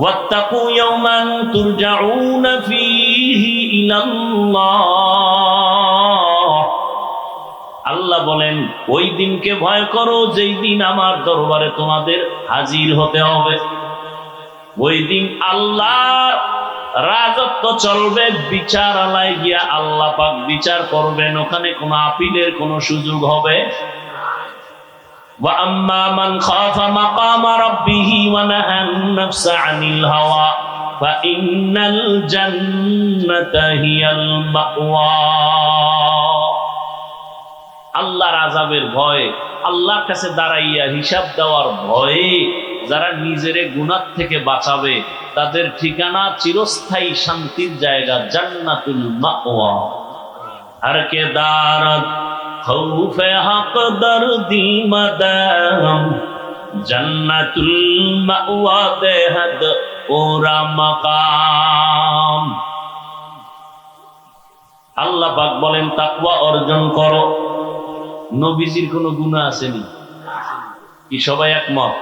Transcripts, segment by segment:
ওয়াত্তাকু ইয়াওমান তুরজাউনা ফীহি ইলাল্লাহ। আল্লাহ বলেন ওই দিনকে ভয় করো যেই দিন আমার দরবারে তোমাদের হাজির হতে হবে। ওই দিন আল্লাহর রাজত্ব চলবে, বিচারালয়ে গিয়া আল্লাহ পাক বিচার করবেন, ওখানে কোনো আপিলের কোনো সুযোগ হবে। ওয়া আম্মা মান খাফা মাকামা রাব্বিহি ওয়া নাহান নাফসা আনিল হাওয়া ফা ইন্নাল জান্নাতা হিয়াল মাওয়া। আল্লাহর আযাবের ভয়, আল্লাহর কাছে দাঁড়াইয়া হিসাব দেওয়ার ভয়ে যারা নিজের গুনাহ থেকে বাঁচাবে তাদের ঠিকানা চিরস্থায়ী শান্তির জায়গা জান্নাতুল মাওয়া। হর কে দারত খৌফে হক দরদি মদাম জান্নাতুল মাওয়া বেহদ ওরা মাকাম। আল্লাহ পাক বলেন তাকওয়া অর্জন করো। নবীজির কোনো গুনাহ আসেনি কি? সবাই একমত?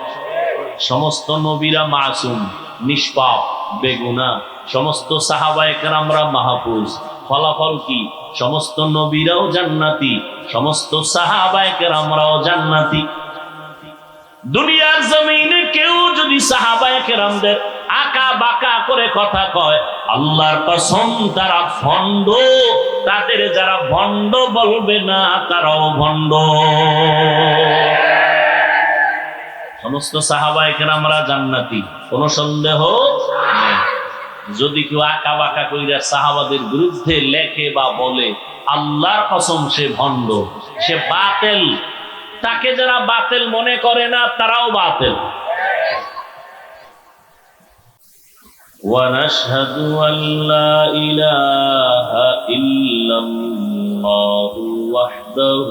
সমস্ত নবীরা মাসুম, নিষ্পাপ, বেগুনাহ। সমস্ত সাহাবায়ে কেরামরা মাহফুজ। ফলাফল কি? সমস্ত নবীরাও জান্নাতি, সমস্ত সাহাবায়ে কেরামরাও জান্নাতি। দুনিয়ার জমিনে কেউ যদি সাহাবায়ে কেরামদের আকা বাকা করে কথা কয়, আল্লাহর কসম তারা ভণ্ড। তাদের যারা ভণ্ড বলবে না তারাও ভণ্ড। সমস্ত সাহাবায়ে কেরামরা জান্নাতি, কোনো সন্দেহ নেই। যদি কেউ আকা বাকা কইরা সাহাবাদের বিরুদ্ধে লেখে বা বলে, আল্লাহর কসম সে ভণ্ড, সে বাতিল। তাকে যারা বাতিল মনে করে না তারাও বাতিল। ونشهد أن لا إله إلا الله وحده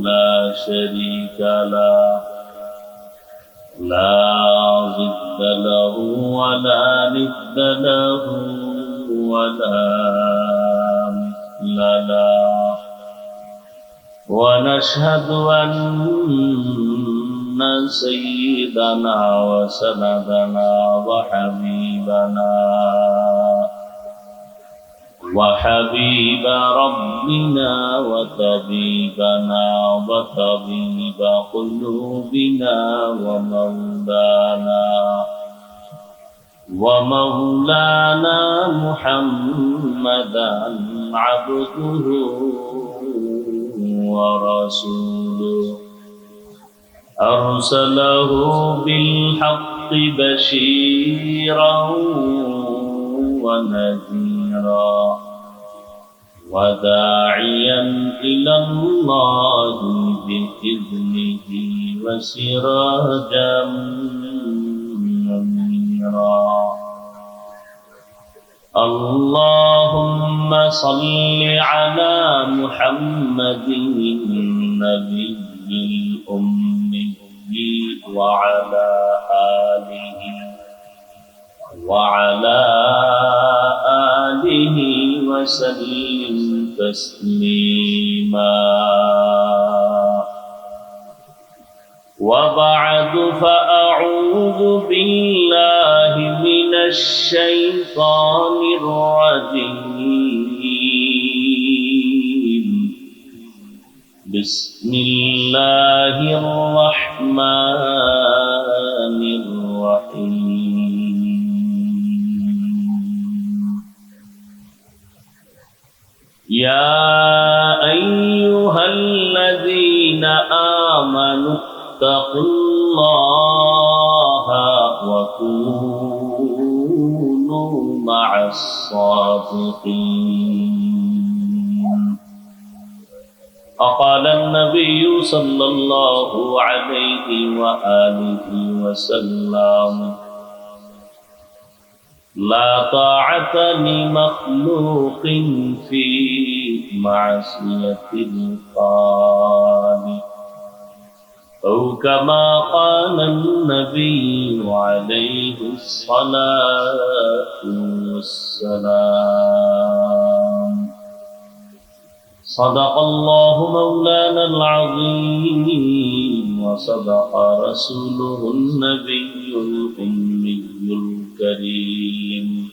لا شريك له لا ضد له ولا ند له ولا مثل له ونشهد أن سيدنا وسندنا وحبيب ربنا وطبيبنا وطبيب قلوبنا ومولانا محمدا عبده ورسوله أرسله بالحق بشيرا ونذيرا وداعيا إلى الله بإذنه وسراجا منيرا. اللهم صل على محمد النبي الأمي وعلى آله وسلم تسليما. وبعد فأعوذ بالله من الشيطان الرجيم. بسم الله الرحمن الرحيم. يا أيها الذين آمنوا اتقوا الله وكونوا مع الصادقين. وقال النبي صلى الله عليه وآله وسلم: لا طاعة لمخلوق في معصية الخالق، أو كما قال النبي عليه الصلاة والسلام. صدق الله مولانا العظيم وصدق رسوله النبي الأمي الكريم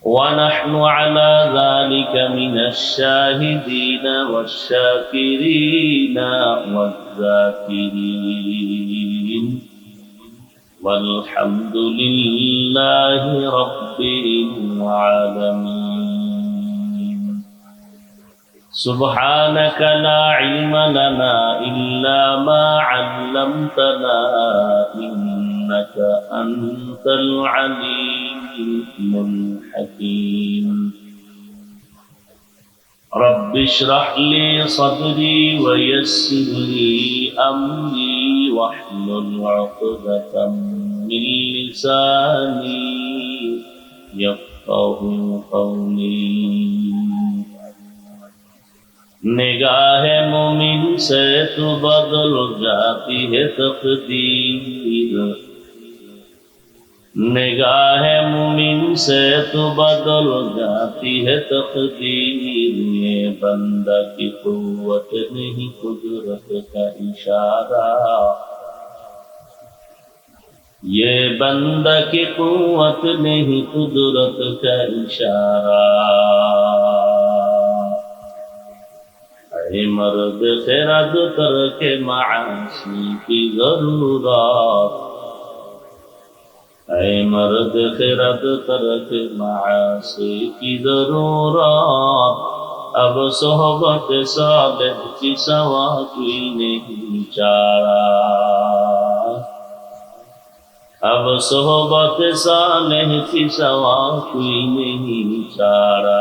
ونحن على ذلك من الشاهدين والشاكرين والذاكرين والحمد لله رب العالمين سبحانك لا علم لنا إلا ما علمتنا إنك أنت العليم الحكيم رب اشرح لي صدري ويسر لي أمري واحلل عقدة من لساني يفقه قولي نگاہ مومن سے تو بدل جاتی ہے تقدیر نگاہ مومن سے تو بدل جاتی ہے تقدیر یہ بندہ کی قوت نہیں قدرت کا اشارہ یہ بندہ کی قوت نہیں قدرت کا اشارہ اے مرد خیرات ترک معاصی کی ضرورت اے مرد خیرات ترک معاصی کی ضرورت اب صحبت صالح کی سوا کوئی نہیں چارہ اب صحبت صالح کی سوا کوئی نہیں چارہ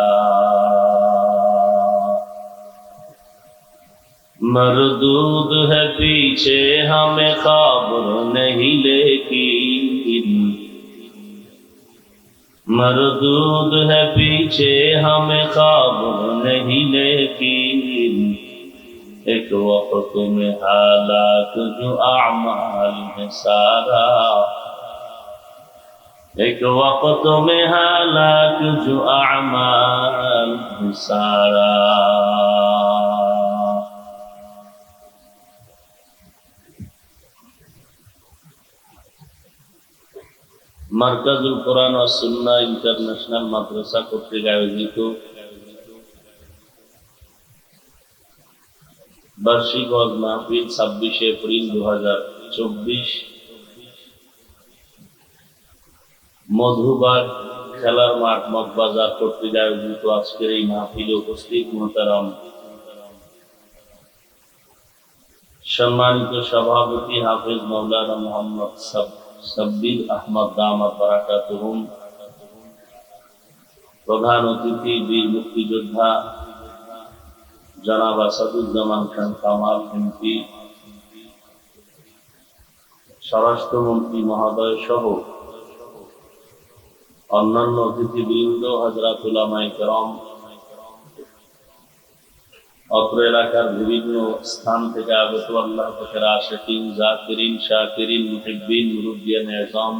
مردود ہے پیچھے ہمیں خبر نہیں لیکن مردود ہے پیچھے ہمیں خبر نہیں لیکن ایک وقت میں حالات جو اعمال ہے سارا ایک وقت میں حالات جو اعمال ہے سارا মার্কাজ কোরআন ও সুন্নাহ ইন্টারন্যাশনাল মাদ্রাসা কর্তৃক আয়োজিত বার্ষিক ওয়াজ মাহফিল 26 এপ্রিল 2024 মধুবাগ খেলার মাঠ মগবাজার কর্তৃক আয়োজিত আজকের এই মাহফিলে উপস্থিত মুহতারাম সম্মানিত সভাপতি হাফেজ মাওলানা মোহাম্মদ সাব্বির আহমদ দামাত বারাকাতুহুম প্রধান অতিথি বীর মুক্তিযোদ্ধা জনাব আসাদুজ্জামান খান কামাল এমপি স্বরাষ্ট্রমন্ত্রী মহোদয় সহ অন্যান্য অতিথিবৃন্দ হযরত উলামায়ে কেরাম অত্র এলাকার বিভিন্ন স্থান থেকে আগত আল্লাহ পাকের আশিকিন জাকিরিন শাকিরিন মুহিব্বিন মুরব্বিয়ান আযম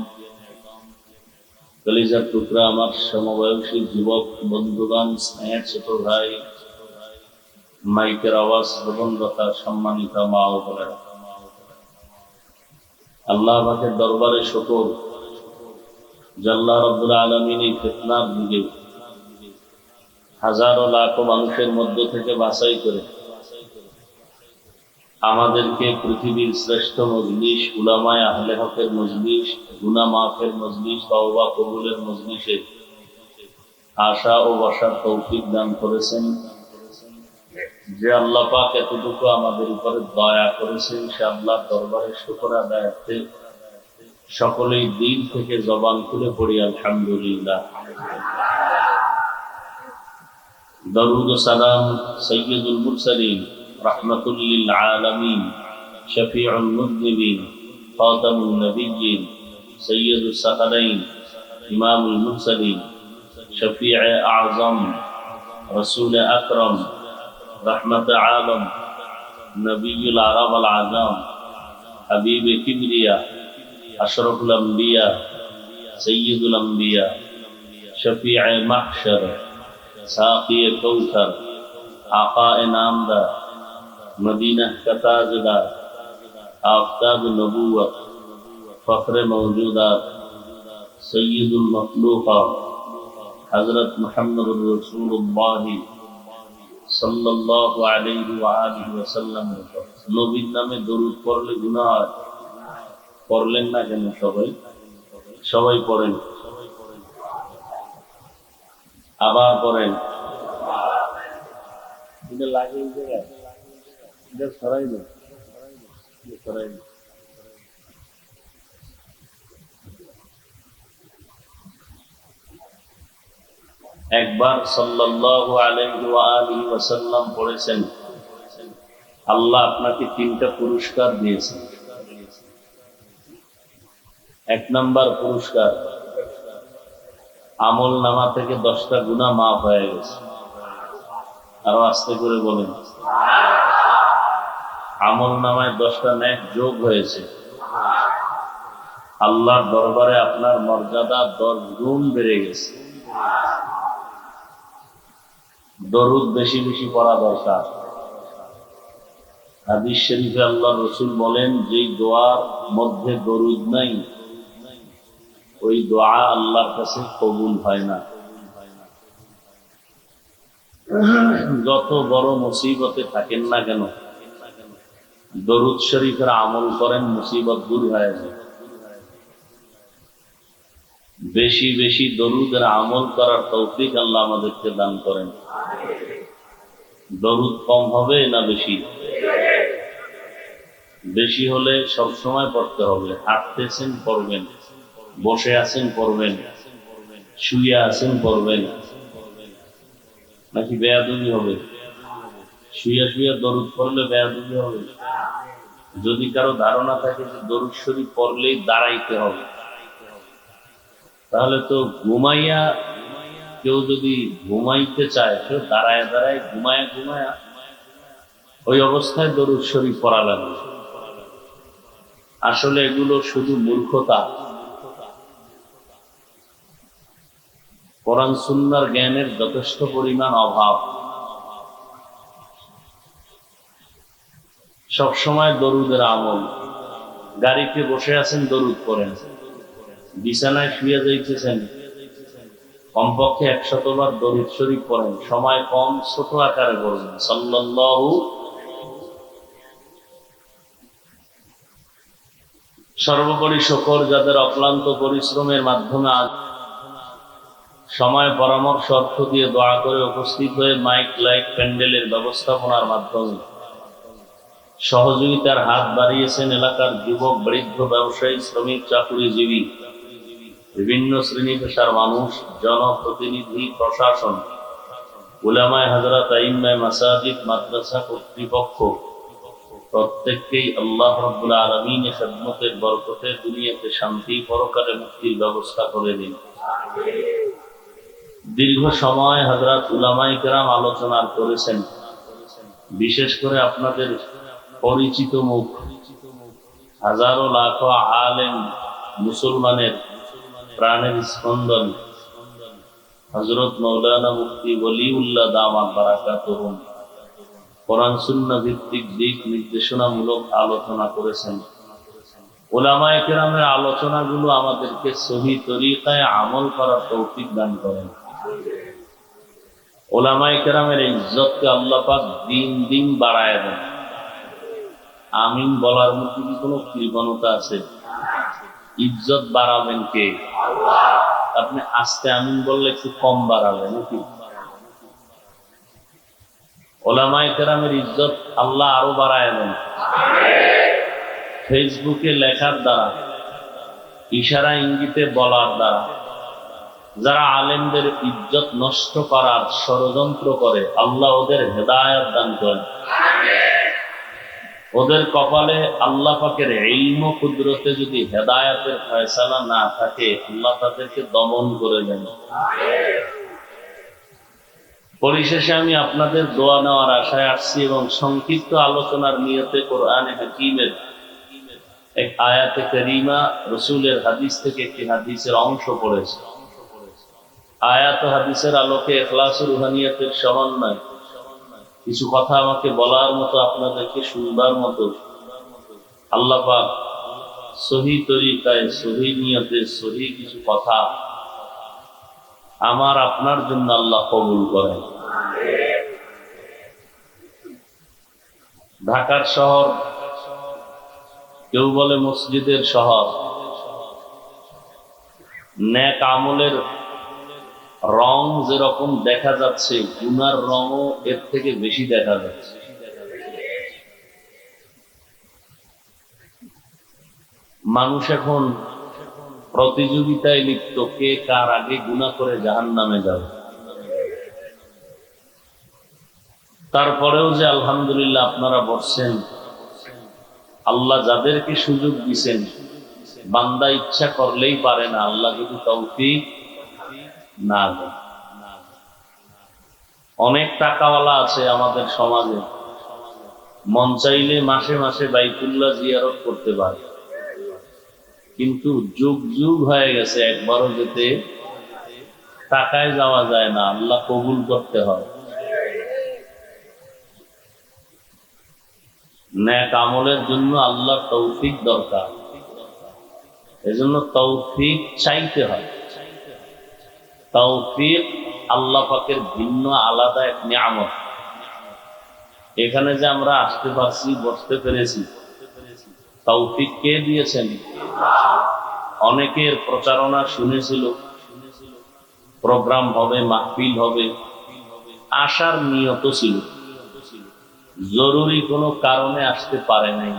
কলিজার টুকরা আমার সমবয়সী যুবক বন্ধুগণ স্নেহের ছোট ভাই মাইকের আওয়াজ শ্রবণরতা সম্মানিত মা ও বোনেরা আল্লাহ পাকের দরবারে শুকর যে আল্লাহ রাব্বুল আলামিন এই ফিতনার যুগে হাজারো লাখো মানুষের মধ্য থেকে বাছাই করে আমাদেরকে পৃথিবীর শ্রেষ্ঠ মজলিস উলামায়ে আহলে হকের মজলিস গুনাহ মাফের মজলিস তওবা কবুলের মজলিসে আসা ও বসার তৌফিক দান করেছেন যে আল্লাহ পাক এতটুকু আমাদের উপরে দয়া করেছেন সে আল্লাহর দরবারে শুকর আদায়ার্থে সকলেই দিল থেকে জবান খুলে পড়ি আলহামদুলিল্লাহ درود و سلام سید المرسلین رحمت للعالمین شفیع المذنبین خاتم النبیین سید الثقلین امام المرسلین شفیع اعظم رسول اکرم رحمت عالم نبی العرب والعجم حبیب کبریا اشرف الانبیاء سید الانبیاء شفیع محشر ساقی کوثر آقا نامدار مدینہ کا تاجدار آفتاب نبوت فخر موجودات সৈয়দুল মখলুকাত হযরত মুহাম্মদুর রাসূলুল্লাহ সাল্লাল্লাহু আলাইহি ওয়া আলিহি ওয়াসাল্লাম নবীর নামে দরুদ পড়লে গুনাহ হয়। পড়লেন না কেন? সবাই পড়েন, আবার পড়েন। এটা লাগে এই জায়গায়, এটা সরাই না, সরাই না। একবার সাল্লাল্লাহু আলাইহি ওয়া আলিহি ওয়াসাল্লাম পড়েছেন, আল্লাহ আপনাকে 3টা পুরস্কার দিয়েছেন। 1 নাম্বার পুরস্কার, আমল নামা থেকে 10টা গুনাহ মাফ হয়ে গেছে। আরো আস্তে করে বলেন, আমল নামায় 10টা নেক যোগ হয়েছে। আল্লাহর দরবারে আপনার মর্যাদা 10 গুণ বেড়ে গেছে। দরুদ বেশি বেশি পড়া দরকার। হাদিস শরীফে আল্লাহ রাসূল বলেন, যে দোয়ার মধ্যে দরুদ নাই ওই দোয়া আল্লাহর কাছে কবুল হয় না। যত বড় মুসিবতে থাকেন না কেন, দরুদ শরীফের আমল করেন, মুসিবত দূর হয়ে যায়। বেশি বেশি দরুদের আমল করার তৌফিক আল্লাহ আমাদেরকে দান করেন। দরুদ কম হবে না বেশি? বেশি হলে সবসময় পড়তে হবে। হাঁটতেছেন পড়বেন, বসে আছেন পড়বেন, শুয়ে আছেন পড়বেন। নাকি বেয়াদবি হবে? শুয়ে শুয়ে দরুদ পড়লে বেয়াদবি হবে? যদি কারো ধারণা থাকে যে দরুদ শরীফ পড়লেই দাঁড়াইতে হবে, তাহলে তো ঘুমাইয়া, কেউ যদি ঘুমাইতে চায়, কেউ দাঁড়ায় দাঁড়ায় ঘুমায়া ঘুমায়া ওই অবস্থায় দরুদ শরীফ পড়া লাগবে। আসলে এগুলো শুধু মূর্খতা। কোরআন সুন্নাহর জ্ঞানের যথেষ্ট পরিমাণ অভাব। সবসময় দরুদের আমল। গাড়িতে বসে আছেন দরুদ পড়েন, বিছানায় শুয়ে যাইতেছেন কমপক্ষে 100 বার দরুদ শরীফ পড়েন। সময় কম, ছোট আকারে পড়বেন সাল্লাল্লাহু। সর্বোপরি শুকর যাদের অক্লান্ত পরিশ্রমের মাধ্যমে আজ সময় পরামর্শ অর্থ দিয়ে দোয়া করে উপস্থিত হয়ে মাইক লাইট প্যান্ডেলের ব্যবস্থাপনার মাধ্যমে সহযোগিতার হাত বাড়িয়েছেন এলাকার যুবক, বৃদ্ধ, ব্যবসায়ী, শ্রমিক, চাকুরিজীবী, বিভিন্ন শ্রেণী পেশার মানুষ, জনপ্রতিনিধি, প্রশাসন, উলামায়ে হযরত, আইম্মায়ে মাসাজিদ, মাদ্রাসা কর্তৃপক্ষ, প্রত্যেককেই আল্লাহ রাব্বুল আলামিনের খেদমতের বরকতে দুনিয়াতে শান্তি, পরকালে মুক্তির ব্যবস্থা করে দিন। দীর্ঘ সময় হযরত উলামায়ে কেরাম আলোচনা করেছেন। বিশেষ করে আপনাদের পরিচিত মুখ, হাজারো লাখো আলেম, মুসলমানের প্রাণের স্পন্দন হযরত মাওলানা মুফতি ওলিউল্লাহ দামাত বারাকাতুহুম কোরআন সুন্নাহ ভিত্তিক দিক নির্দেশনামূলক আলোচনা করেছেন। উলামায়ে কেরামের আলোচনাগুলো আমাদেরকে সহি তরিকায় আমল করার তৌফিক দান করেন। উলামায়ে কেরামের ইজ্জতকে আল্লাহ পাক দিন দিন বাড়ায় দেন। আমিন বলার মধ্যে কি কোনো কৃপণতা আছে? ইজ্জত বাড়াবেন কে? আপনি আস্তে আমিন বললে একটু কম বাড়াবেন নাকি? উলামায়ে কেরামের ইজ্জত আল্লাহ আরো বাড়ায় দেন। ফেসবুকে লেখার দ্বারা, ইশারা ইঙ্গিতে বলার দ্বারা যারা আলেমদের ইজ্জত নষ্ট করার ষড়যন্ত্র করে, আল্লাহ ওদের হেদায়েত দান করেন। ওদের কপালে আল্লাহ পাকের ইলম ও কুদরতে যদি হেদায়েতের ফয়সালা না থাকে, আল্লাহ তাদেরকে দমন করে দেন। পরিশেষে আমি আপনাদের দোয়া নেওয়ার আশায় আসছি এবং সংক্ষিপ্ত আলোচনার নিয়তে কোরআনে হাকিমের এক আয়াতে কারিমা, রাসূলের হাদিস থেকে একটি হাদিসের অংশ পড়েছি। আয়াত ও হাদিসের আলোকে ইখলাস ও রুহানিয়াতের সমন্বয় কিছু কথা আমাকে বলার মতো, আপনাদেরকে শুনবার মতো আল্লাহ পাক সহি তরিকায় সহি নিয়তে সহি কিছু কথা আমার আপনার জন্য আল্লাহ কবুল করেন। ঢাকার শহর, কেউ বলে মসজিদের শহর, নেক আমলের রং যেরকম দেখা যাচ্ছে, গুনার রঙও এর থেকে বেশি দেখা যাচ্ছে। মানুষ এখন প্রতিযোগিতায় লিপ্ত, কে কার আগে গুনাহ করে জাহান্নামে যাবে। তারপরেও যে আলহামদুলিল্লাহ আপনারা বসছেন, আল্লাহ যাদেরকে সুযোগ দিছেন, বান্দা ইচ্ছা করলেই পারে না, আল্লাহ যদি তৌফিক না দেন। অনেক টাকাওয়ালা আছে আমাদের সমাজে, মন চাইলে মাসে মাসে বাইতুল্লাহ জিয়ারত করতে পারে, কিন্তু যুগ যুগ হয়ে গেছে একবারও যেতে টাকায় যাওয়া যায় না, আল্লাহ কবুল করতে হয়। নেক আমলের জন্য আল্লাহ তৌফিক দরকার, এজন্য তৌফিক চাইতে হয়। তৌফিক আল্লাহ পাকের ভিন্ন আলাদা এক নিয়ামত। এখানে যে আমরা আসতে পারছি, বসতে পেরেছি, তৌফিক কে দিয়েছেন? অনেকের প্রচারণা শুনেছিল প্রোগ্রাম হবে, মাহফিল হবে, আসার নিয়ত ছিল, জরুরি কোনো কারণে আসতে পারে নাই।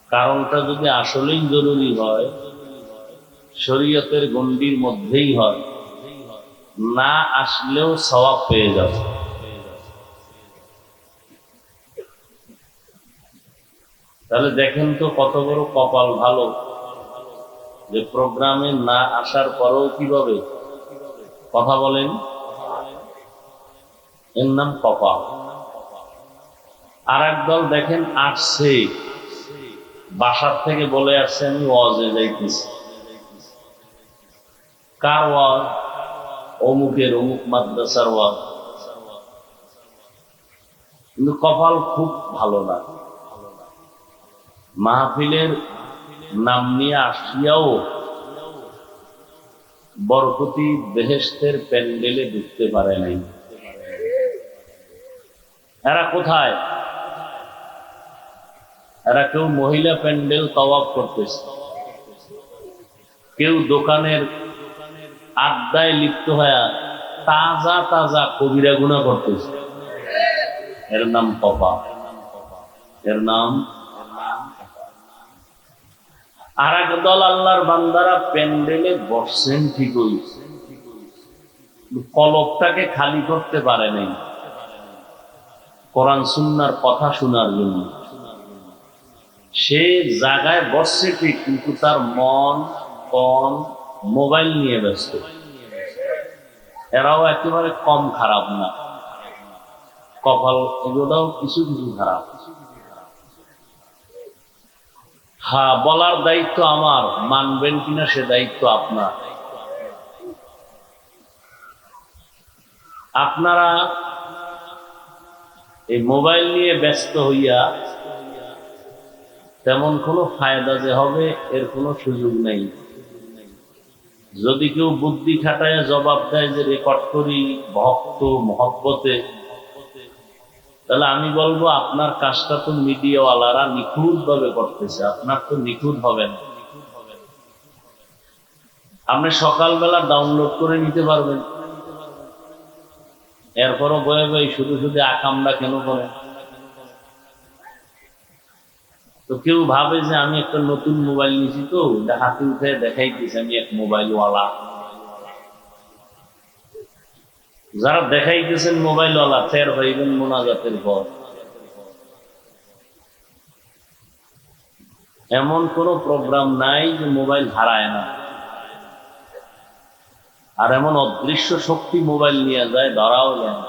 কারণটা যদি আসলেই জরুরি হয়, শরীয়তের গণ্ডির মধ্যেই হয়, না আসলেও সওয়াব পেয়ে যাবে। তাহলে দেখেন তো কত বড় কপাল ভালো যে প্রোগ্রামে না আসার পরেও কিভাবে কথা বলেন, এর নাম কপাল। আর একদল দেখেন আসছে, বাসার থেকে বলে আসছে আমি ওয়াজে যাইতেছি। কার ওয়াজ? অমুকের, অমুক মাদ্রাসার ওয়াজ। কিন্তু কপাল খুব ভালো না, মাহফিলের নাম নিয়ে আসিয়াও বরকতি বেহেশতের প্যান্ডেলে ঢুকতে পারে নাই। এরা কোথায়? এরা কেউ মহিলা প্যান্ডেল তওয়াফ করতেছে, কেউ দোকানের আড্ডায় লিপ্ত হয়ে তাজা তাজা কবিরা গুনাহ করতেছে। এর নাম কপাল, এর নাম। আর এক দল আল্লাহর বান্দারা প্যান্ডেলে বসছেন ঠিকই, কলবটাকে খালি করতে পারে নাই কোরআন সুন্নাহর কথা শোনার জন্য। সে জায়গায় বসছে ঠিক, কিন্তু তার মন কন মোবাইল নিয়ে ব্যস্ত। এরাও একেবারে কম খারাপ না, কপাল এগুলোও কিছু কিছু খারাপ। হ্যাঁ, বলার দায়িত্ব আমার, মানবেন কিনা সে দায়িত্ব আপনার। আপনারা এই মোবাইল নিয়ে ব্যস্ত হইয়া তেমন কোনো ফায়দা যে হবে এর কোনো সুযোগ নেই। যদি কেউ বুদ্ধি খাটায় জবাব দেয় যে রেকর্ড করি ভক্ত মহব্বতে, তাহলে আমি বলবো আপনার কাজটা তো মিডিয়াওয়ালারা নিখুঁত ভাবে করতেছে, আপনার তো নিখুঁত হবে না। আপনি সকালবেলা ডাউনলোড করে নিতে পারবেন, এরপরও বয়ে বয়ে শুধু শুধু আকামরা কেন করেন? তো কেউ ভাবে যে আমি একটা নতুন মোবাইল নিয়েছি, তো হাতে উঠে দেখাইতেছি আমি এক মোবাইলওয়ালা। যারা দেখাইতেছেন মোবাইলওয়ালা, টের পাইবেন মোনাজাতের পর। এমন কোন প্রোগ্রাম নাই যে মোবাইল হারায় না। আর এমন অদৃশ্য শক্তি মোবাইল নিয়ে যায়, ধরাও যায় না।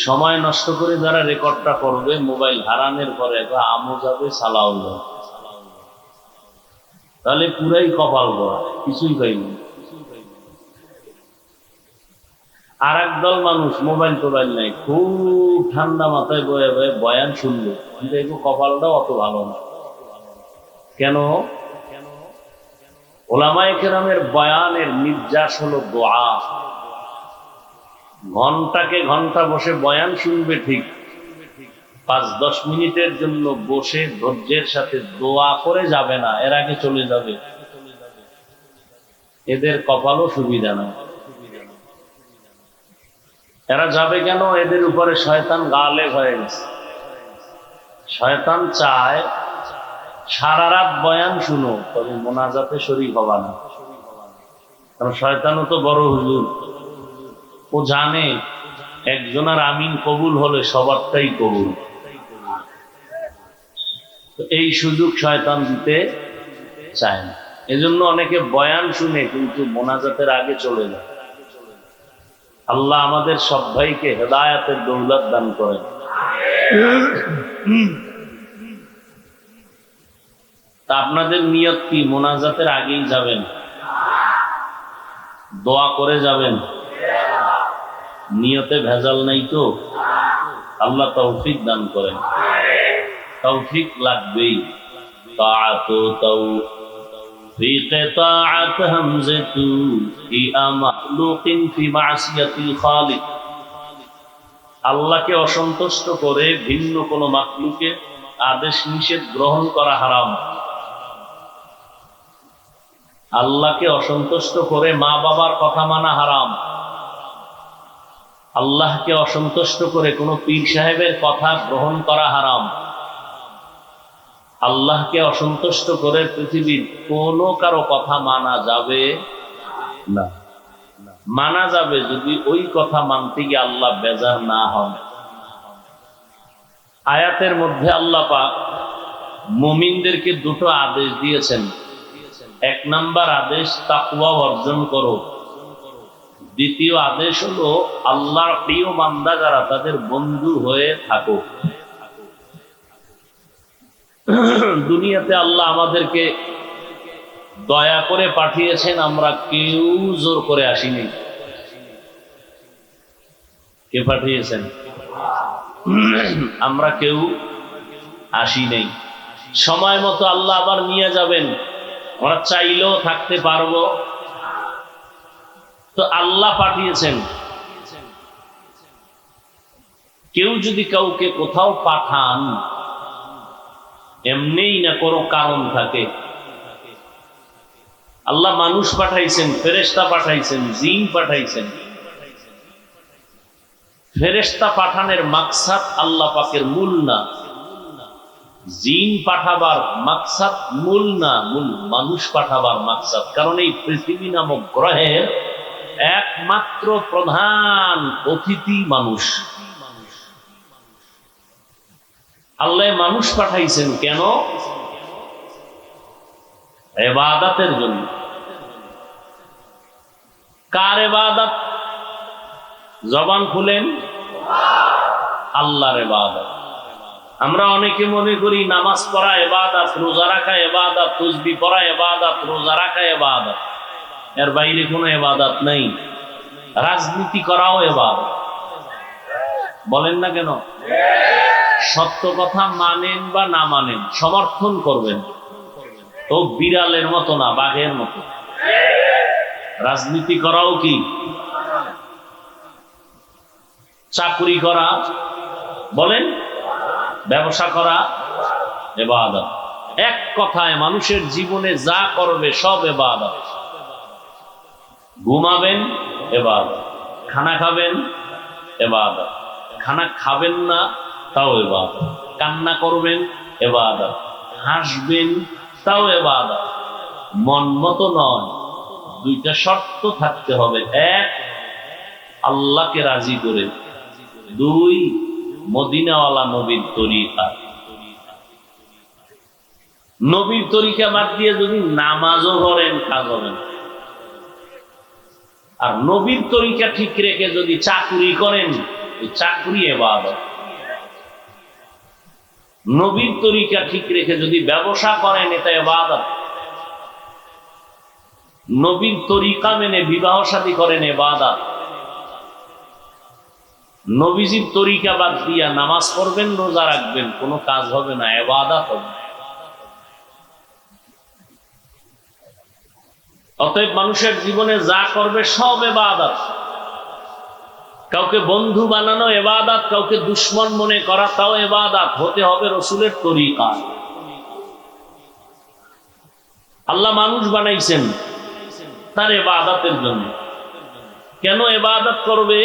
সময় নষ্ট করে যারা রেকর্ডটা করবে, মোবাইল হারানোর পরে আমও যাবে, সালাও যাবে, তাহলে পুরাই কপাল গড়া, কিছুই পাইনি। আর একদল মানুষ মোবাইল টোবাইল নাই, খুব ঠান্ডা মাথায় বয়ে বয়ে বয়ান শুনবে, কিন্তু এগুলো কপালটাও অত ভালো না। কেন? ওলামায়ে কেরামের বয়ানের নির্যাস হলো দোয়া। ঘন্টাকে ঘন্টা বসে বয়ান শুনবে ঠিক, 5-10 মিনিটের জন্য বসে ধৈর্যের সাথে দোয়া করে যাবে না, এর আগে চলে যাবে। এদের কপালও সুবিধা না। এরা যাবে কেন? এদের উপরে শয়তান গালেব হয়ে গেছে। শয়তান চায় সারা রাত বয়ান শুনো, তবে মোনাজাতে শরীক হবা না। কারণ শয়তানও তো বড় হুজুর, ও জানে একজনের আমিন কবুল হলে সবারটাই কবুল। এই সুযোগ শয়তান দিতে চায় না, এজন্য অনেকে বয়ান শুনে কিন্তু মোনাজাতের আগে চলে যায়। আল্লাহ আমাদের সব ভাইকে হেদায়েতের দৌলত দান করেন। তা আপনাদের নিয়ত কি? মোনাজাতের আগেই যাবেন, দোয়া করে যাবেন, নিয়তে ভেজাল নাই তো? আল্লাহ তৌফিক দান করেন। তৌফিক লাগবেই। তাআতু তৌফিক তাআত হামজাতু ফি মাখলুকিন ফি মাসিয়াতিল খালিক। আল্লাহকে অসন্তুষ্ট করে ভিন্ন কোন মাখলুকের আদেশ নিষেধ গ্রহণ করা হারাম। আল্লাহকে অসন্তুষ্ট করে মা বাবার কথা মানা হারাম। আল্লাহকে অসন্তুষ্ট করে কোন পীর সাহেবের কথা গ্রহণ করা হারাম। আল্লাহকে অসন্তুষ্ট করে পৃথিবীর কোন কারো কথা মানা যাবে না। মানা যাবে যদি ওই কথা মানতে গিয়ে আল্লাহ বেজার না হন। আয়াতের মধ্যে আল্লাহ পাক মুমিনদেরকে দুটো আদেশ দিয়েছেন। 1 নাম্বার আদেশ তাকওয়া অর্জন করো। দ্বিতীয় আদেশ হলো আল্লাহর প্রিয় বান্দা যারা তাদের বন্ধু হয়ে থাকো। দুনিয়াতে আল্লাহ আমাদেরকে দয়া করে পাঠিয়েছেন, আমরা কেউ জোর করে আসিনি। কে পাঠিয়েছেন? আমরা কেউ আসি নেই। সময় মতো আল্লাহ আবার নিয়ে যাবেন, আমরা চাইলেও থাকতে পারবো? তো আল্লাহ পাঠিয়েছেন। কেউ যদি কাউকে কোথাও পাঠান, এমনিই না কোনো কারণ থাকে। আল্লাহ মানুষ পাঠাইছেন, ফেরেশতা পাঠাইছেন, জিন পাঠাইছেন। ফেরেশতা পাঠানোর মাকসাদ আল্লাহ পাকের মূল না, জিন পাঠাবার মাকসাদ মূল না, মূল মানুষ পাঠাবার মাকসাদ। কারণ এই পৃথিবী নামক গ্রহের একমাত্র প্রধান অতিথি মানুষ। আল্লাহ মানুষ পাঠাইছেন কেন? ইবাদতের জন্য। কার ইবাদত? জবান খুলেন, আল্লাহর ইবাদত। আমরা অনেকে মনে করি নামাজ পড়া ইবাদত, রোজা রাখা ইবাদত, তাসবিহ পড়া ইবাদত, রোজা রাখা ইবাদত। এর বাইরে কোনো ইবাদত নাই। রাজনীতি করাও ইবাদত। বলেন না কেন? সত্য কথা মানেন বা না মানেন, সমর্থন করবেন, তো বিড়ালের মতো না, বাঘের মতো। রাজনীতি করাও কি? চাকরি করা, বলেন, ব্যবসা করা ইবাদত। এক কথায় মানুষের জীবনে যা করবে সব ইবাদত। ঘুমাবেন ইবাদত, খানা খাবেন ইবাদত, খানা খাবেন না তাও ইবাদত, কান্না করবেন ইবাদত, হাসবেন তাও ইবাদত। মন মতো নয়, দুইটা শর্ত থাকতে হবে। 1, আল্লাহকে রাজি করে। 2, মদিনাওয়ালা নবীর তরিকা। নবীর তরিকা বাদ দিয়ে যদি নামাজও করেন, কাজ হবে না। আর নবীর তরিকা ঠিক রেখে যদি চাকরি করেন, চাকরি ইবাদত। নবীর তরিকা ঠিক রেখে যদি ব্যবসা করেন, এটা ইবাদত। নবীর তরিকা মেনে বিবাহ শাদী করেন, ইবাদত। নবীজির তরিকা বাদ দিয়া নামাজ পড়বেন, রোজা রাখবেন, কোনো কাজ হবে না, ইবাদত হবে। অতএব মানুষের জীবনে যা করবে সব ইবাদত। কাউকে বন্ধু বানানো ইবাদত, কাউকে দুশ্মন মনে করা তাও ইবাদত, হতে হবে রসুলের তরিকা। আল্লাহ মানুষ বানাইছেন তার ইবাদতের জন্য। কেন ইবাদত করবে?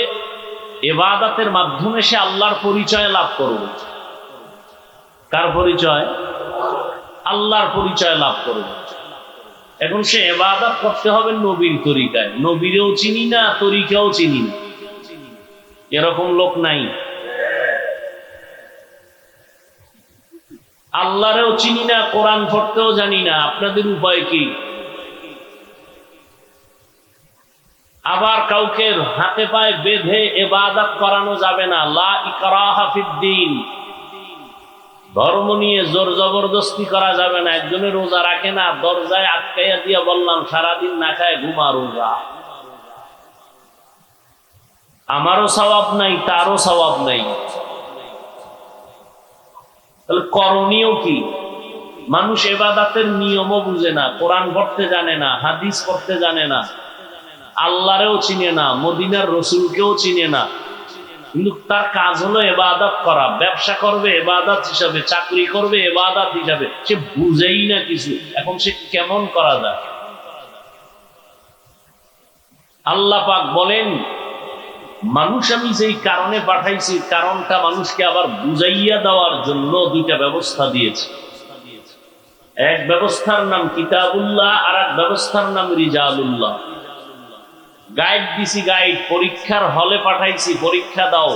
ইবাদতের মাধ্যমে সে আল্লাহর পরিচয় লাভ করবে। কার পরিচয়? আল্লাহর পরিচয় লাভ করবে। এখন সে ইবাদত করতে হবে নবীর তরিকায়। নবীরেও চিনি না, তরিকাও চিনি না, এরকম লোক নাই। আল্লাহরেও চিনি না, কোরআন পড়তেও জানি না, আপনাদের উপায় কি? আবার কাউকে হাতে পায়ে বেঁধে ইবাদত করানো যাবে না। লা ইকরাহা ফিদ্দীন, ধর্ম নিয়ে জোর জবরদস্তি করা যাবে না। একজনের রোজা রাখে না, দরজায় আটকাইয়া দিয়া বললাম সারাদিন না খায় ঘুমা, রোজা। আমারও সওয়াব নাই, তারও সওয়াব নাই। তাহলে করণীয় কি? মানুষ ইবাদতের নিয়মও বুঝে না, কোরআন পড়তে জানে না, হাদিস পড়তে জানে না, আল্লাহরেও চিনে না, মদিনার রসুলকেও চিনে না, কিন্তু তার কাজ হলো ইবাদত করা। ব্যবসা করবে ইবাদত হিসাবে, চাকরি করবে ইবাদত হিসাবে, সে বুঝেই না কিছু। এখন সে কেমন করা যায়? আল্লাহ পাক বলেন, মানুষ আমি যেই কারণে পাঠাইছি, কারণটা মানুষকে আবার বুঝাইয়া দেওয়ার জন্য দুইটা ব্যবস্থা দিয়েছে। এক ব্যবস্থার নাম কিতাবুল্লাহ, আর এক ব্যবস্থার নাম রিজালুল্লাহ। গাইড দিছি, গাইড। পরীক্ষার হলে পাঠাইছি, পরীক্ষা দাও।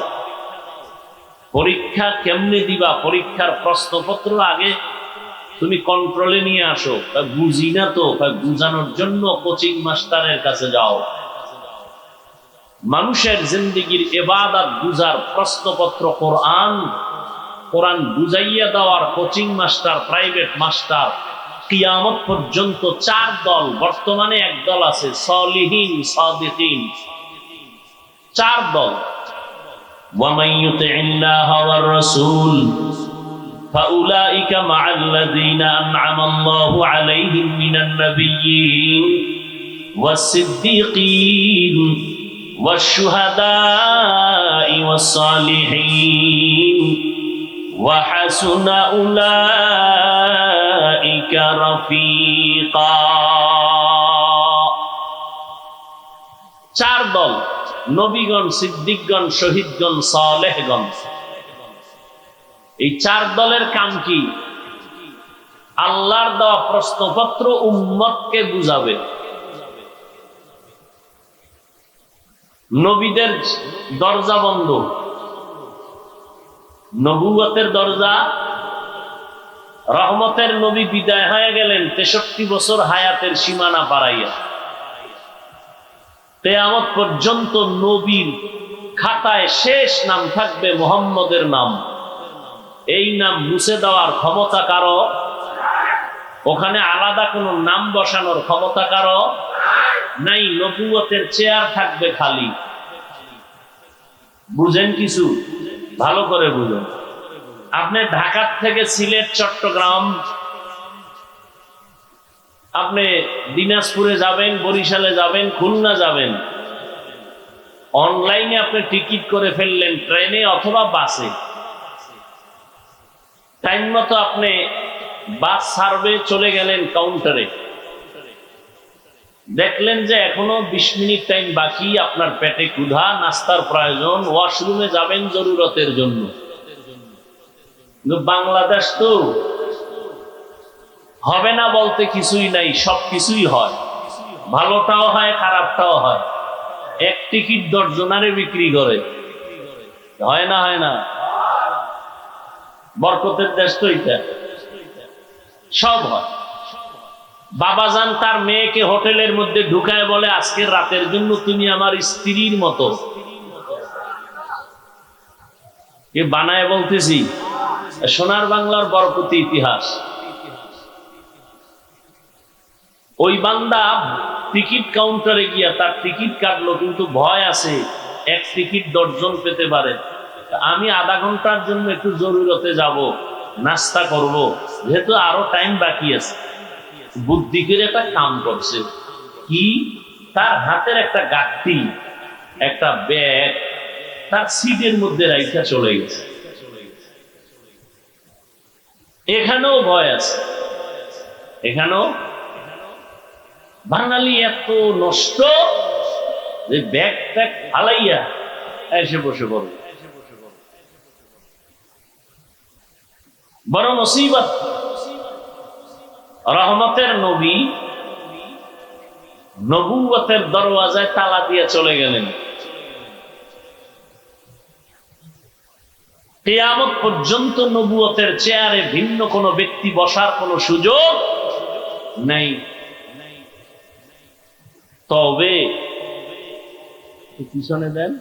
পরীক্ষা কেমনে দিবা? পরীক্ষার প্রশ্নপত্র আগে তুমি কন্ট্রোলে নিয়ে আসো। বুঝি না তো, বুঝানোর জন্য কোচিং মাস্টারের কাছে যাও। মানুষের জিন্দেগির ইবাদত বুঝার প্রশ্নপত্র কোরআন, কোরআন বুঝাইয়া দেওয়ার কোচিং মাস্টার, প্রাইভেট মাস্টার। কিয়ামত পর্যন্ত চার দল, বর্তমানে এক দল আছে সলিহিন সাদিকিন, চার দল। ওয়ামান ইউতিইল্লাহা ওয়ার রাসূল ফাউলাইকা মাআল্লাযীনা আন'আমা আল্লাহু আলাইহিম মিনান নাবিয়্যিন ওয়াস-সিদ্দীকিন والشهداء والصالحين وحسن أولئك رفيقا। চার দল: নবীগণ, সিদ্দিকগণ, শহীদগণ, সালেহগণ। এই চার দলের কাম কি? আল্লাহর দেওয়া প্রশ্নপত্র উম্মতকে বুঝাবে। নবীদের দরজা বন্ধ, নবুয়তের দরজা। রহমতের নবী বিদায় হয়ে গেলেন 63 বছর হায়াতের সীমানা পাড়াইয়া। কিয়ামত পর্যন্ত নবীর খাতায় শেষ নাম থাকবে মুহাম্মদের নাম। এই নাম মুছে দেওয়ার ক্ষমতা কারো? ওখানে আলাদা কোনো নাম বসানোর ক্ষমতা কারো নাই। নবুয়তের চেয়ার থাকবে খালি। বুঝেন কিছু? ভালো করে বুঝেন। আপনি ঢাকা থেকে সিলেট, চট্টগ্রাম, আপনি দিনাজপুরে যাবেন, বরিশালে যাবেন, খুলনা যাবেন, অনলাইনে আপনি টিকিট করে ফেললেন, ট্রেনে অথবা বাসে। টাইম মতো আপনি বাস সার্ভে চলে গেলেন কাউন্টারে, দেখলেন যে এখনো 20 মিনিট টাইম বাকি, আপনার পেটে ক্ষুধা, নাস্তার প্রয়োজন, ওয়াশরুমে যাবেন জরুরতের জন্য। বাংলাদেশ তো হবে না বলতে কিছুই নাই, সব কিছুই হয়। ভালোটাও হয়, খারাপটাও হয়। এক টিকিট 10 জনারে বিক্রি করে, হয় না? হয় না? বরকতের দেশ তো এটা, সব হয়। বাবাজান তার মেয়েকে হোটেলের মধ্যে ঢুকায় বলে, আজকের রাতের জন্য তুমি আমার স্ত্রীর মতো। এ বানায় বলতেছি, সোনার বাংলার বরকতি ইতিহাস। ওই বান্দা টিকিট কাউন্টারে গিয়া তার টিকিট কাটলো, কিন্তু ভয় আছে এক টিকিট 10 জন পেতে পারে। আমি আধা ঘন্টার জন্য একটু জরুরতে যাব, নাস্তা করব, যেহেতু আরো টাইম বাকি আছে। বুদ্ধি করে একটা কাম করছে কি, তার হাতের একটা গাঁটটি, একটা ব্যাগ তার সিটের মধ্যে রাইখা চলে গেছে। এখানেও ভয় আছে, এখানেও বাঙালি এত নষ্ট যে ব্যাগ ট্যাগ ফালাইয়া এসে বসে পড়বে। বড় মুসিবত। রহমতের নবী নবুয়তের দরওয়াজায় তালা দিয়ে চলে গেলেন। কিয়ামত পর্যন্ত নবুয়তের চেয়ারে ভিন্ন কোনো ব্যক্তি বসার কোনো সুযোগ নেই। তবে পিছনে দেন,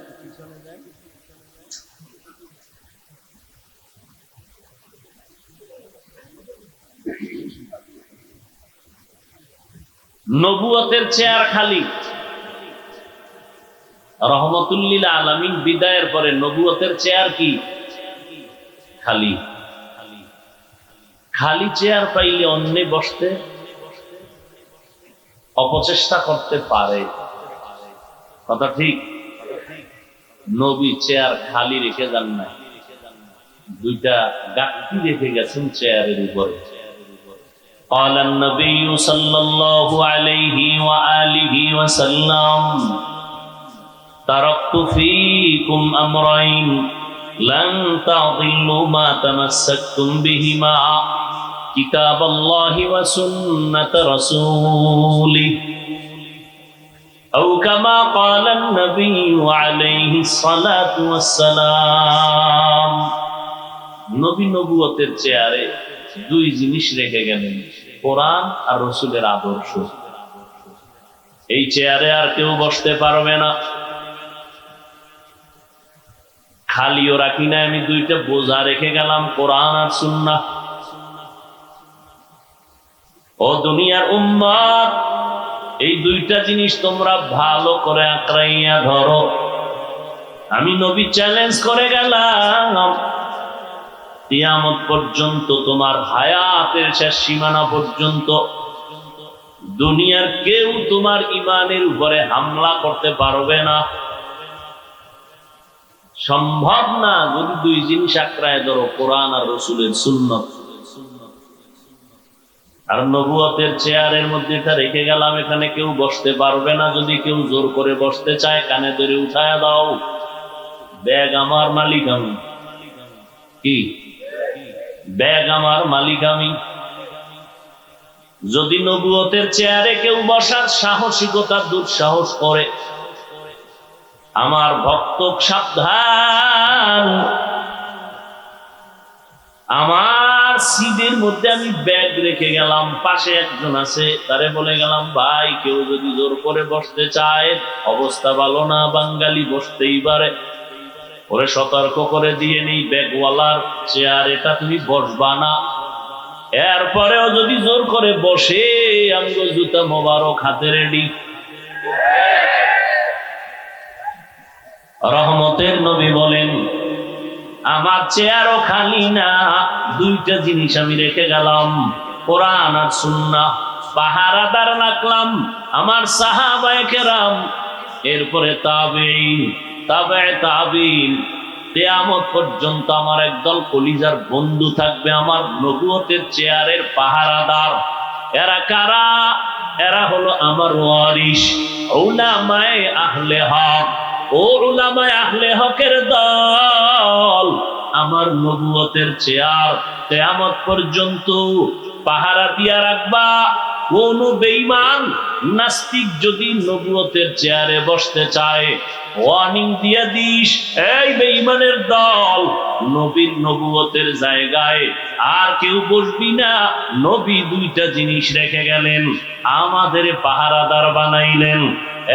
নবুয়তের চেয়ার খালি। রহমতুল্লিল আলামিন বিদায়ের পরে নবুয়তের চেয়ার কি খালি। খালি চেয়ার পাইলে অন্য বসতে অপচেষ্টা করতে পারে, কথা ঠিক। নবী চেয়ার খালি রেখে যান না, দুইটা গাঁটটি রেখে গেছেন চেয়ারের উপরে। قال النبي صلى الله عليه وآله وسلم تركت فيكم أمرين لن تضلوا ما تمسكتم بهما كتاب الله وسنة رسوله أو كما قال النبي عليه الصلاة والسلام। নবী নবুয়তের চেয়ারে দুই জিনিস রেখে গেলেন, কোরআন আর রসুলের আদর্শ। এই চেয়ারে আর কেউ বসতে পারবে না। খালিও রাখি না, আমি দুইটা বোঝা রেখে গেলাম, কোরআন আর সুন্নাহ। ও দুনিয়ার উম্মত, এই দুইটা জিনিস তোমরা ভালো করে আঁকড়াইয়া ধরো। আমি নবী চ্যালেঞ্জ করে গেলাম, কিয়ামত পর্যন্ত, তোমার হায়াতের শেষ সীমানা পর্যন্ত দুনিয়ার কেউ তোমার ঈমানের উপরে হামলা করতে পারবে না, সম্ভব না। যদি দুই জিনিস আঁকড়ায় ধরো, কোরআন আর রাসূলের সুন্নাত। আর নবুয়তের চেয়ারের মধ্যে এটা রেখে গেলাম, এখানে কেউ বসতে পারবে না। যদি কেউ জোর করে বসতে চায়, কানে ধরে উঠায় দাও, ব্যাগ আমার মালিক আমি। কি ব্যাগ আমার মালিক আমি। যদি নবুয়তের চেয়ারে কেউ বসার সাহসিকতা দুঃসাহস করে, আমার ভক্ত সাবধান, আমার সিটের মধ্যে আমি ব্যাগ রেখে গেলাম, পাশে একজন আছে, তারে বলে গেলাম, ভাই কেউ যদি জোর করে বসতে চায়, অবস্থা ভালো না, বাঙালি বসতেই পারে, ওরে সতর্ক করে দিয়ে নেই, ব্যাগওয়ালার চেয়ার এটা তুমি বসবা না। এরপরেও যদি জোর করে বসে, আমগো জুতা মোবারক হাতে রেডি। রহমতের নবী বলেন, আমার চেয়ারও খালি না, দুইটা জিনিস আমি রেখে গেলাম, কোরআন আর সুন্নাহ। পাহারাদার রাখলাম আমার সাহাবায়ে কেরাম, এরপরে তাবেঈন, তাবে তাবেঈন, কিয়ামত পর্যন্ত আমার একদল কলিজার বন্ধু থাকবে, আমার নবুয়তের চেয়ারের পাহারাদার। এরা কারা? এরা হলো আমার ওয়ারিস, উলামায়ে আহলে হক। ও উলামায়ে আহলে হকের দল, আমার নবুয়তের চেয়ার কিয়ামত পর্যন্ত পাহারা দিয়া রাখবা। কোন বেঈমান নাস্তিক যদি নবুয়তের চেয়ারে বসতে চায়, ওয়ার্নিং দিয়া দিস, এই বেঈমানের দল, নবীর নবুয়তের জায়গায় আর কেউ বসবি না। নবী দুইটা জিনিস রেখে গেলেন, আমাদের পাহারাদার বানাইলেন।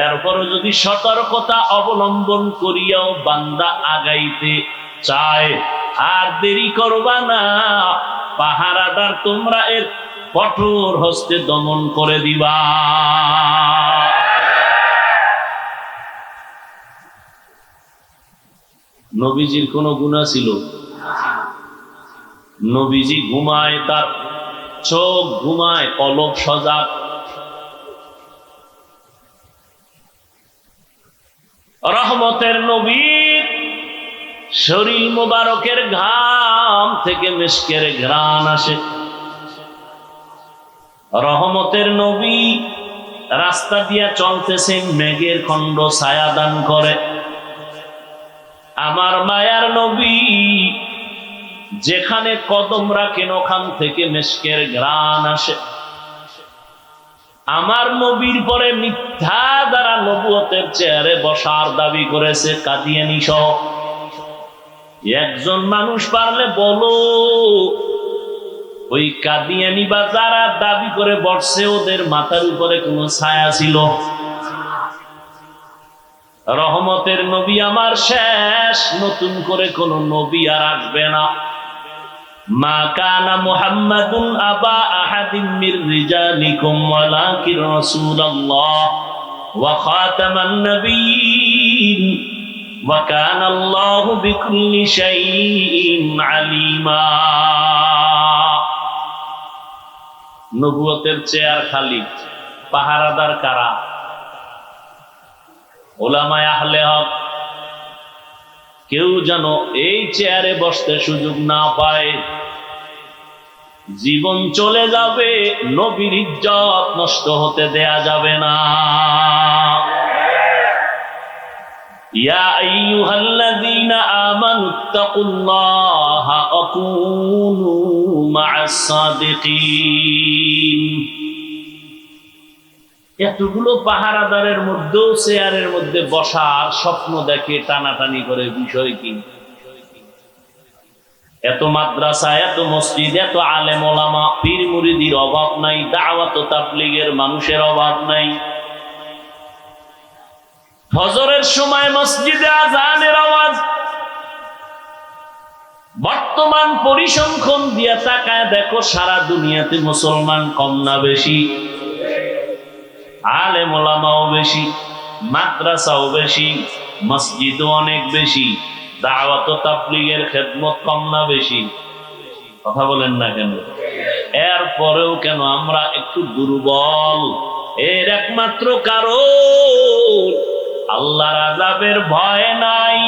এরপরও যদি সতর্কতা অবলম্বন করিয়াও বান্দা আগাইতে চায়, আর দেরি করবা না, পাহারাদার তোমরা এর কঠোর হস্তে দমন করে দিবা। নবীজির কোনো গুনাহ ছিল? নবীজি ঘুমায়, তার চোখ ঘুমায়, কলব সজাগ। রহমতের নবীর শরীর মুবারকের ঘাম থেকে মিশকের ঘ্রাণ আসে। রহমতের নবী রাস্তা দিয়া চলতেছেন, মেঘের খণ্ড ছায়া দান করে। আমার মায়ার নবী যেখানে কদম রাখেন ওখান থেকে মিশকের ঘ্রাণ আসে। আমার নবীর পরে মিথ্যা দ্বারা নবুয়তের চেয়ারে বসার দাবি করেছে কাদিয়ানী সহ। একজন মানুষ পারলে বলো, ওই কাদিয়ানী বা যারা দাবি করে বসছে ওদের মাথার উপরে কোন ছায়া ছিল? রহমতের নবী আমার শেষ, নতুন করে কোন নবী আর আসবে না। মা কানা মুহাম্মাদুন আবা আহাদিম মির রিজালিকুম ওয়ালাকিন রাসূলুল্লাহ ওয়া খাতামান নাবিয়্যিন ওয়া কানা আল্লাহু বিকুল্লি শাইইন আলিমা। নবুয়তের চেয়ার খালি, পাহারাদার কারা? উলামায়ে আহলে হক। কেউ যেন এই চেয়ারে বসতে সুযোগ না পায়। জীবন চলে যাবে, নবীর ইজ্জত নষ্ট হতে দেয়া যাবে না। ইয়া আইয়ুহাল্লাযীনা আমানুত্তাকুল্লাহা ওয়া কুনু মা'আস সাদিকিন। এতগুলো পাহারাদারের মধ্যেও চেয়ারের মধ্যে বসার স্বপ্ন দেখে টানাটানি করে, বিষয় কি? এত মাদ্রাসা, এত মসজিদ, এত আলেম ওলামা, পীর মুরিদির অভাব নাই, দাওয়াত ও তাবলীগের মানুষের অভাব নাই। ফজরের সময় মসজিদে আযানের আওয়াজ। বর্তমান পরিসংখ্যান দিয়ে তাকায় দেখো, সারা দুনিয়াতে মুসলমান কম না বেশি? আলেম ওলামাও বেশি, মাদ্রাসাও বেশি, মসজিদও অনেক বেশি। দাওয়াত ও তাবলীগের খেদমত কম না বেশি? কথা বলেন না কেন? এরপরেও কেন আমরা একটু দুর্বল? এর একমাত্র কারণ আল্লাহর আযাবের ভয় নাই,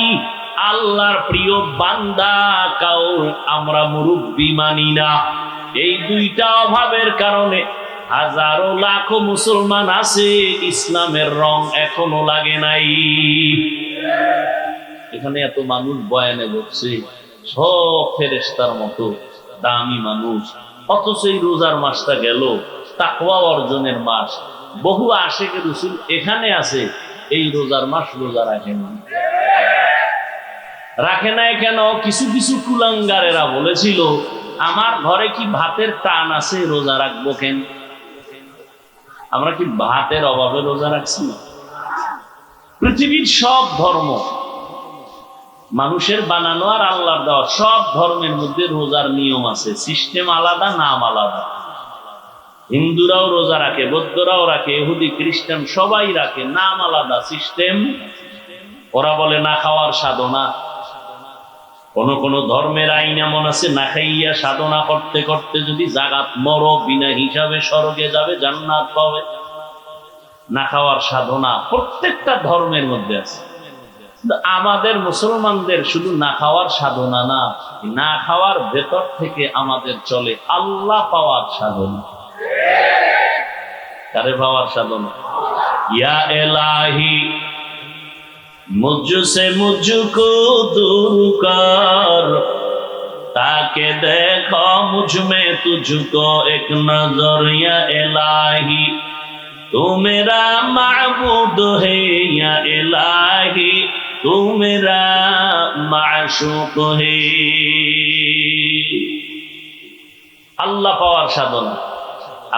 আল্লাহর প্রিয় বান্দা কাউ আমরা মুরব্বি মানি না। এই দুইটা অভাবের কারণে হাজারো লাখো মুসলমান আছে, ইসলামের রং এখনো লাগে নাই। এখানে এত মানুষ বয়ানে বসছে, সব ফেরেশতার মতো দামি মানুষ, অথচ এই রোজার মাসটা গেল, তাকওয়া অর্জনের মাস। বহু আশিকে রাসূল এখানে আছে, এই রোজার মাস রোজা রাখে না। রাখে নাই কেন? কিছু কিছু কুলাঙ্গারেরা বলেছিল, আমার ঘরে কি ভাতের টান আছে, রোজা রাখবো কেন? আমরা কি ভাতের অভাবে রোজা রাখছি? পৃথিবীর সব ধর্ম মানুষের বানানো আর আল্লাহর দেওয়া, সব ধর্মের মধ্যে রোজার নিয়ম আছে, সিস্টেম আলাদা, নাম আলাদা। হিন্দুরাও রোজা রাখে, বৌদ্ধরাও রাখে, ইহুদি খ্রিস্টান সবাই রাখে, নাম আলাদা, সিস্টেম। ওরা বলে না খাওয়ার সাধনা। কোন কোন ধর্মের আইন এমন আছে, না খাইয়া সাধনা করতে করতে যদি জাগাত মরো, বিনা হিসাবে স্বর্গে যাবে, জান্নাত পাবে। না খাওয়ার সাধনা প্রত্যেকটা ধর্মের মধ্যে আছে। আমাদের মুসলমানদের শুধু না খাওয়ার সাধনা না, না খাওয়ার ভেতর থেকে আমাদের চলে আল্লাহ পাওয়ার সাধনা। কারে পাওয়ার সাধনা? ইয়া ইলাহি মুঝসে মুঝকো दूर कर, ताके देखो मुझ में तुझको एक नजर। या इलाही तू मेरा माबूद है, या इलाही तू मेरा माशूक है। আল্লাহ পাওয়ার সাধনা।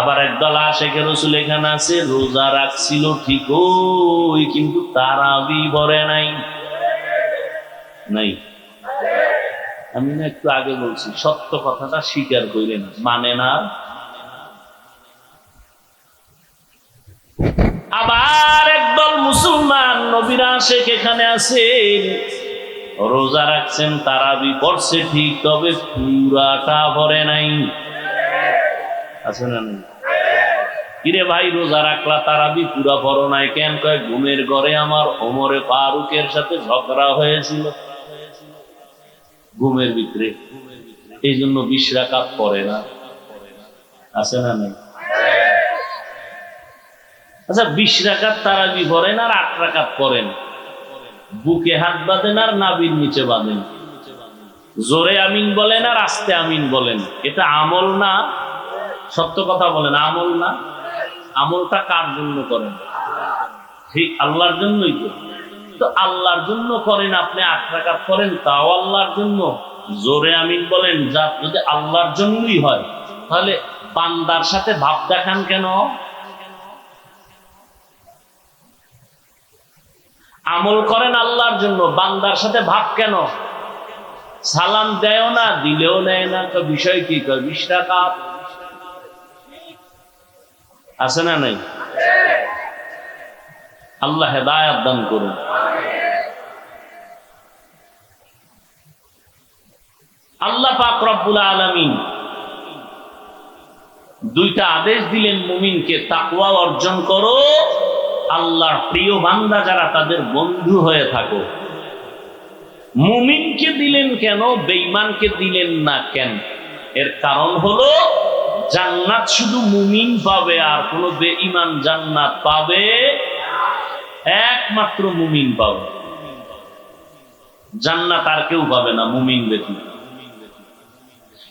আবার একদল আশিকে রাসূল এখানে আছে, রোজা রাখছিল ঠিকই, কিন্তু তারাবি পড়ে নাই। আমি না একটু আগে বলছি, সত্য কথাটা স্বীকার কইরে না, মানে না। আবার একদল মুসলমান নবীর আশিক এখানে আছে, রোজা রাখছেন, তারাবি পড়ছে ঠিক, তবে পুরাটা ভরে নাই। আছে না নাই? কিরে ভাই, রোজা রাখলা, তারাবি পুরা পড়ো নাই কেন? কয় ঘুমের ঘরে আমার ওমরে ফারুকের সাথে ঝগড়া হয়েছিল ঘুমের ভিতরে, এই জন্য 20 রাকাত পড়ে না। আছে না নাই? আচ্ছা, 20 রাকাত তারাবি পড়েন আর 8 রাকাত পড়েন, বুকে হাত বাঁধেন আর নাভির নিচে বাঁধেন, জোরে আমিন বলেন আর আস্তে আমিন বলেন, এটা আমল না? সত্য কথা বলেন, আমল না? আমলটা কার জন্য করেন? ঠিক আল্লাহর জন্যই তো। তো আল্লাহর জন্য করেন, আপনি 8 রাকাত করেন, তাও আল্লাহর জন্য। জোরে আমিন বলেন, যা যদি আল্লাহর জন্যই হয়, তাহলে বান্দার সাথে ভাব দেখান কেন? আমল করেন আল্লাহর জন্য, বান্দার সাথে ভাব কেন? সালাম দেও না, দিলেও নেয় না, তো বিষয় কি? 20 রাকাত। আছে না নাই? আল্লাহ হেদায়েত দান করুন। আল্লাহ পাক রব্বুল আলামিন দুইটা আদেশ দিলেন মুমিনকে, তাকওয়া অর্জন করো, আল্লাহর প্রিয় বান্দা যারা তাদের বন্ধু হয়ে থাকো। মুমিনকে দিলেন কেন, বেঈমানকে দিলেন না কেন? এর কারণ হলো জান্নাত শুধু মুমিন পাবে, আর কোন বেঈমান জান্নাত পাবে? একমাত্র মুমিন পাবে। জান্নাত আর কেউ পাবে না, মুমিন ব্যতীত।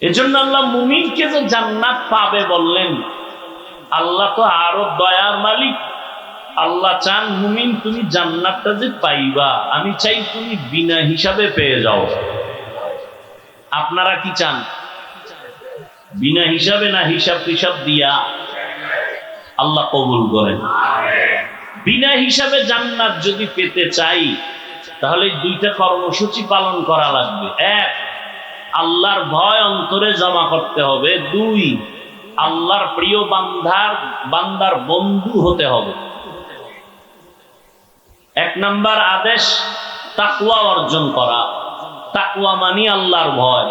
এজন্য আল্লাহ মুমিনকে যে জান্নাত পাবে বললেন, আল্লাহ তো আরো দয়ার মালিক। আল্লাহ চান মুমিন তুমি জান্নাতটা যে পাইবা, আমি চাই তুমি বিনা হিসাবে পেয়ে যাও। আপনারা কি চান? বিনা হিসাবে না হিসাব টিসাব দিয়া? আল্লাহ কবুল করেন। বিনা হিসাবে জান্নাত যদি পেতে চাই, তাহলে দুইটা কর্মসূচি পালন করা লাগবে। 1, আল্লাহর ভয় অন্তরে জমা করতে হবে। 2, আল্লাহর প্রিয় বান্দার বন্ধু হতে হবে। 1 নাম্বার আদেশ তাকওয়া অর্জন করা। তাকওয়া মানে আল্লাহর ভয়।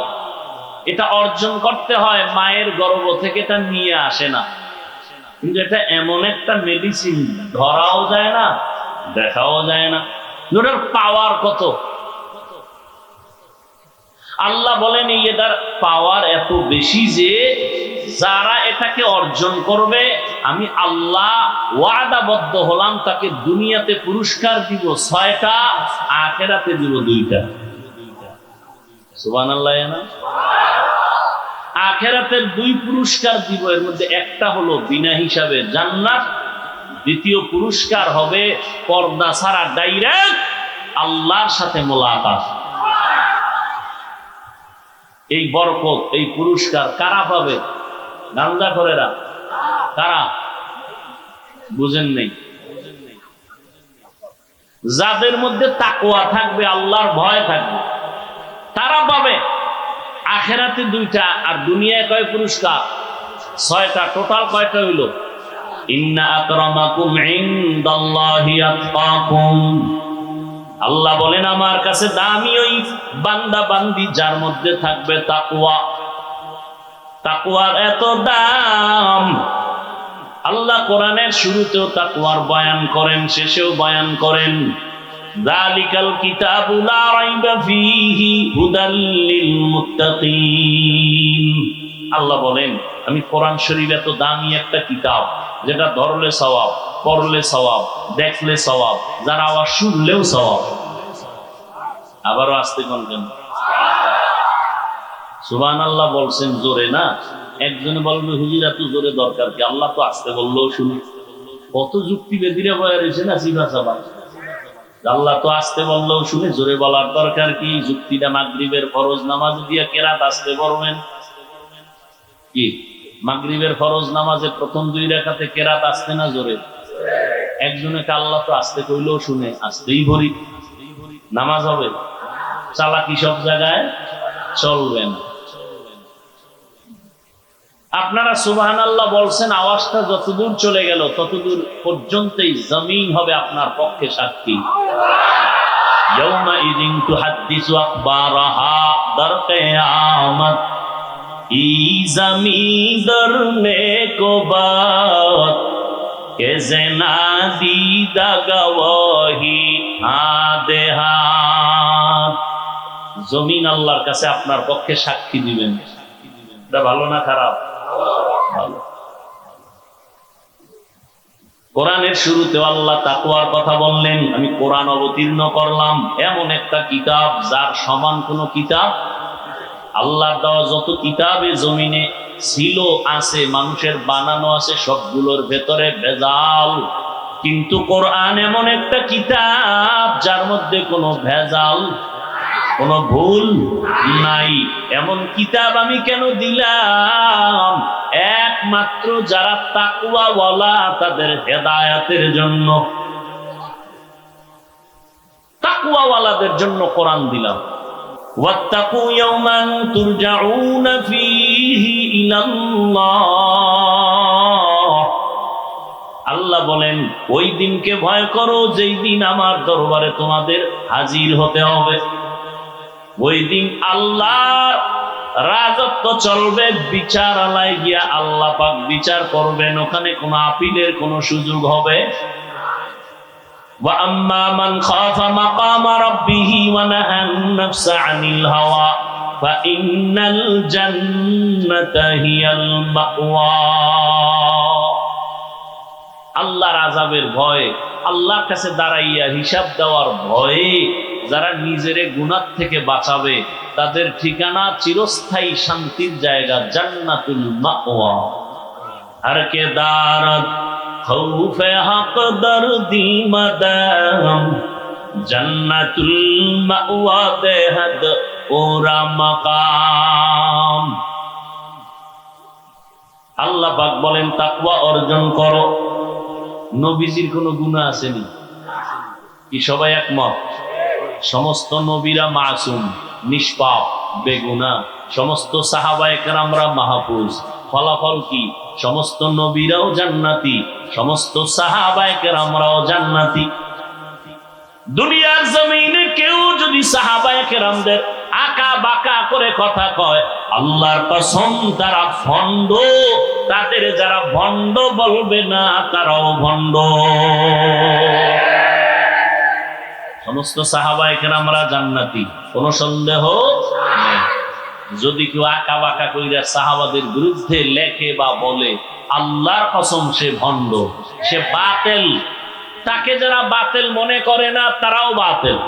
এটা অর্জন করতে হয়, মায়ের গর্ভ থেকে এটা নিয়ে আসে না। কিন্তু এটা এমন একটা মেডিসিন, ধরাও যায় না, দেখাও যায় না। এটার পাওয়ার কত! আল্লাহ বলেন এটার পাওয়ার এত বেশি যে যারা এটাকে অর্জন করবে, আমি আল্লাহ ওয়াদাবদ্ধ হলাম তাকে দুনিয়াতে পুরস্কার দিব 6টা, আখিরাতে দিব 2টা। সুবহানাল্লাহ। না, আখিরাতের 2 পুরস্কার দিব, এর মধ্যে একটা হলো বিনা হিসাবে জান্নাত, দ্বিতীয় পুরস্কার হবে পর্দা ছাড়া ডাইরেক্ট আল্লাহর সাথে মোলাকাত। এই বরকত, এই পুরস্কার কারা পাবে? গাঁজাখোরেরা। কারা? বুঝেন নেই? যাদের মধ্যে তাকওয়া থাকবে, আল্লাহর ভয় থাকবে, তারা পাবে। আখিরাতে 2টা, আর দুনিয়ায় কয় পুরস্কার? 6টা। টোটাল কয়টা হইল? ইন্না আকরামাকুম ইনদাল্লাহি আতকাকুম। আল্লাহ বলেন আমার কাছে দামি ওই বান্দা বান্দি যার মধ্যে থাকবে তাকওয়া। তাকওয়ার এত দাম। আল্লাহ কোরআনের শুরুতেও তাকওয়ার বয়ান করেন, শেষেও বয়ান করেন। যালিকাল কিতাবু লা রাইবা ফীহি হুদাল লিল মুত্তাকিন। আল্লাহ বলেন আমি কোরআন শরীফ এত দামি একটা কিতাব, যেটা ধরলে সওয়াব, পড়লে সওয়াব, দেখলে সওয়াব, যারা আওয়াজ শুনলেও সওয়াব। আবারও আসতে কোন কেন? সুবহানাল্লাহ বলছেন জোরে না? একজনে বলবে হুজুর এত জোরে দরকার কি? আল্লাহ তো আসতে বললেও শুনি। কত যুক্তি বেদিরে বয়া রয়েছে না সিফা সাবা। আল্লাহ তো আসতে বললেও শুনে, জোরে বলার দরকার কি? যুক্তিটা মাগরিবের ফরজ নামাজ দিয়া কেরাত আসতে বলবেন কি? মাগরিবের ফরজ নামাজে প্রথম 2 রাকাতে কেরাত আসতে না জোরে? একজনে আল্লাহ তো আসতে কইলেও শুনে, আসতেই ভরি নামাজ হবে। চালাকি সব জায়গায় চলবে না। আপনারা সুবহানাল্লাহ বলছেন, আওয়াজটা যতদূর চলে গেল ততদূর পর্যন্তই জমিন হবে আপনার পক্ষে সাক্ষী। ইয়াউমাইযিন তুহাদ্দিসু আখবারাহা দার কিয়ামত ই জমিদার নেকো বাত কে জেনা দিদা গওয়াহি হাদে হাত। জমিন আল্লাহর কাছে আপনার পক্ষে সাক্ষী দিবেন। এটা ভালো না খারাপ? ভালো। কোরআনের শুরুতে আল্লাহ তাকওয়ার কথা বললেন। আমি কোরআন অবতীর্ণ করলাম, এমন একটা কিতাব যার সমান কোন কিতাব আল্লাহর দেওয়া যত কিতাবে জমিনে ছিল আছে, মানুষের বানানো আছে, সবগুলোর ভেতরে ভেজাল। কিন্তু কোরআন এমন একটা কিতাব যার মধ্যে কোনো ভেজাল, কোনো ভুল নাই। এমন কিতাব আমি কেন দিলাম? একমাত্র যারা তাকওয়াওয়ালা তাদের হেদায়েতের জন্য, তাকওয়াওয়ালাদের জন্য কোরআন দিলাম। ওয়াত্তাকু ইয়াওমান তুরজাউনা ফীহি ইলাল্লাহ। আল্লাহ বলেন ওই দিনকে ভয় করো যেই দিন আমার দরবারে তোমাদের হাজির হতে হবে। ওই দিন আল্লাহর রাজত্ব চলবে, বিচারালয়ে গিয়া আল্লাহ পাক বিচার করবেন। ওখানে কোনো আপিলের কোনো সুযোগ হবে? ওয়া আম্মা মান খাফা মাকামা রাব্বিহি ওয়া নাহান নাফসা আনিল হাওয়া ফা ইন্নাল জান্নাতা হিয়াল মাওয়া। আল্লাহর আযাবের ভয়ে, আল্লাহর কাছে দাঁড়াইয়া হিসাব দেওয়ার ভয়ে যারা নিজেরে গুনাহ থেকে বাঁচাবে তাদের ঠিকানা চিরস্থায়ী শান্তির জায়গা জান্নাতুল মাওয়া। হর কে দারত খৌফে হক দরদি মদাম জান্নাতুল মাওয়া দেহদ ওরা মাকাম। আল্লাহ পাক বলেন তাকওয়া অর্জন করো। নবীজির কোনো গুনাহ আসেনি? কি সবাই একমত? সমস্ত নবীরা মাসুম, নিষ্পাপ, বেগুনাহ। সমস্ত সাহাবায়ে কেরামরা মাহফুজ। ফলাফল কি? সমস্ত নবীরাও জান্নাতি, সমস্ত সাহাবায়ে কেরামরাও জান্নাতি। দুনিয়ার জমিনে কেউ যদি সাহাবায়ে কেরামদের আকা বাকা করে কথা কয়, আল্লাহর কসম তারা ভণ্ড। তাদের যারা ভণ্ড বলবে না তারাও ভণ্ড। সমস্ত সাহাবায়ে কেরামরা জান্নাতি, কোন সন্দেহ নেই। যদি কেউ আকা বাকা কইরা সাহাবাদের বিরুদ্ধে লেখে বা বলে, আল্লাহর কসম সে ভণ্ড, সে বাতিল। তাকে যারা বাতিল মনে করে না তারাও বাতিল।